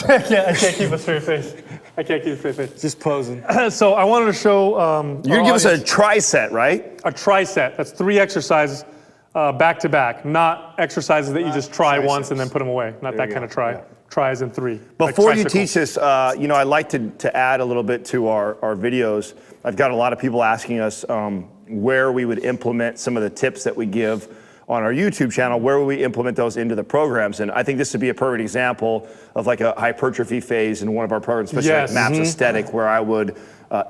I can't keep a straight face. I can't keep a straight face. Just posing. So I wanted to show You're gonna give us a tricep, right? a tricep. That's 3 exercises back to back, not exercises that you just try once and then put them away. Not that kind of try. Tries in 3. Before you teach this, you know, I like to add a little bit to our videos. I've got a lot of people asking us where we would implement some of the tips that we give on our YouTube channel, where would we implement those into the programs? And I think this would be a perfect example of like a hypertrophy phase in one of our programs, especially like MAPS Aesthetic, where I would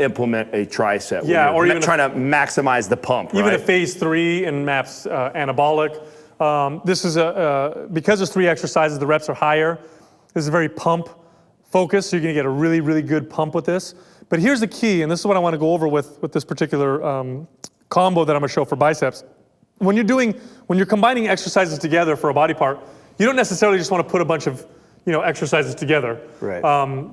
implement a tricep. Yeah, or even trying to maximize the pump, even right? a phase 3 in MAPS anabolic. This is because there's 3 exercises, the reps are higher. This is very pump focused, so you're gonna get a really, really good pump with this. But here's the key, and this is what I wanna go over with this particular combo that I'm gonna show for biceps. When you're combining exercises together for a body part, you don't necessarily just wanna put a bunch of exercises together. Right.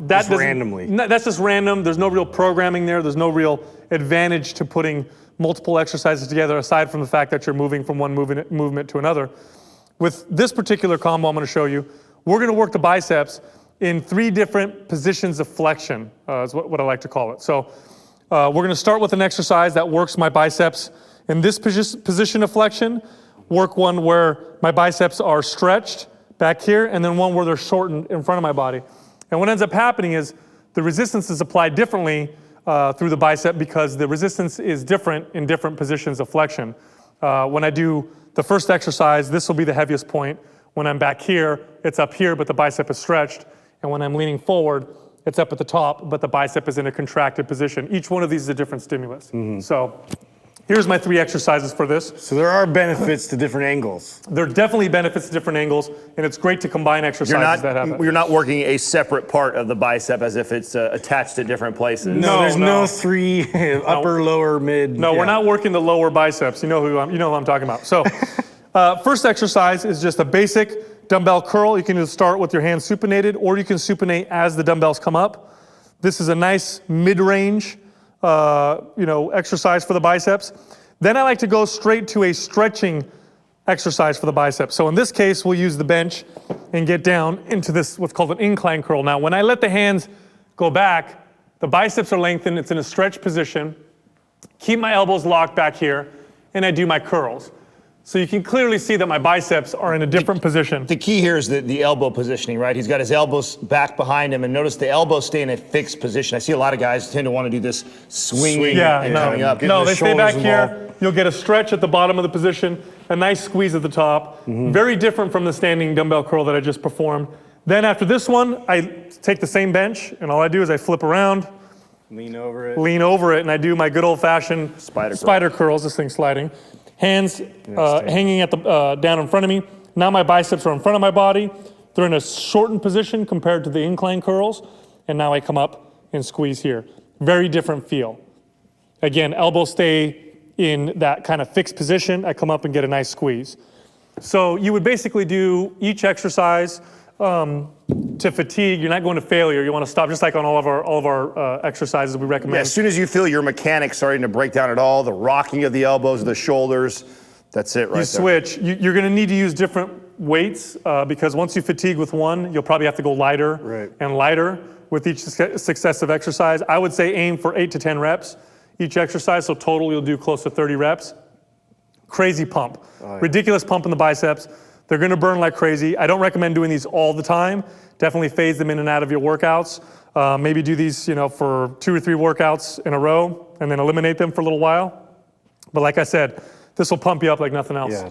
Just randomly. That's just random. There's no real programming there. There's no real advantage to putting multiple exercises together aside from the fact that you're moving from one movement to another. With this particular combo I'm gonna show you, we're gonna work the biceps in 3 different positions of flexion, is what I like to call it. So we're gonna start with an exercise that works my biceps in this position of flexion, work one where my biceps are stretched back here, and then one where they're shortened in front of my body. And what ends up happening is the resistance is applied differently through the bicep because the resistance is different in different positions of flexion. When I do the first exercise, this will be the heaviest point. When I'm back here, it's up here, but the bicep is stretched. And when I'm leaning forward, it's up at the top, but the bicep is in a contracted position. Each one of these is a different stimulus. So here's my 3 exercises for this. So there are benefits to different angles. There are definitely benefits to different angles, and it's great to combine exercises that have it. You're not working a separate part of the bicep as if it's attached to different places. No, there's no 3 upper, lower, mid. No, we're not working the lower biceps. You know who I'm talking about. So first exercise is just a basic dumbbell curl. You can either start with your hands supinated, or you can supinate as the dumbbells come up. This is a nice mid-range exercise for the biceps. Then I like to go straight to a stretching exercise for the biceps. So in this case, we'll use the bench and get down into this, what's called an incline curl. Now, when I let the hands go back, the biceps are lengthened, it's in a stretched position. Keep my elbows locked back here, and I do my curls. So you can clearly see that my biceps are in a different position. The key here is the elbow positioning, right? He's got his elbows back behind him, and notice the elbows stay in a fixed position. I see a lot of guys tend to want to do this swinging and coming up. No, they stay back here. You'll get a stretch at the bottom of the position, a nice squeeze at the top. Very different from the standing dumbbell curl that I just performed. Then after this one, I take the same bench, and all I do is I flip around, lean over it, and I do my good old-fashioned spider curls, this thing's sliding. Hands hanging at the down in front of me. Now my biceps are in front of my body. They're in a shortened position compared to the incline curls. And now I come up and squeeze here. Very different feel. Again, elbows stay in that kind of fixed position. I come up and get a nice squeeze. So you would basically do each exercise to fatigue. You're not going to failure. You want to stop, just like on all of our exercises we recommend. Yeah, as soon as you feel your mechanics starting to break down at all, the rocking of the elbows, the shoulders, that's it right there. You switch. You're going to need to use different weights because once you fatigue with one, you'll probably have to go lighter and lighter with each successive exercise. I would say aim for 8 to 10 reps each exercise, so total you'll do close to 30 reps. Crazy pump. Ridiculous pump in the biceps. They're gonna burn like crazy. I don't recommend doing these all the time. Definitely phase them in and out of your workouts. Maybe do these for 2 or 3 workouts in a row and then eliminate them for a little while. But like I said, this will pump you up like nothing else. Yeah.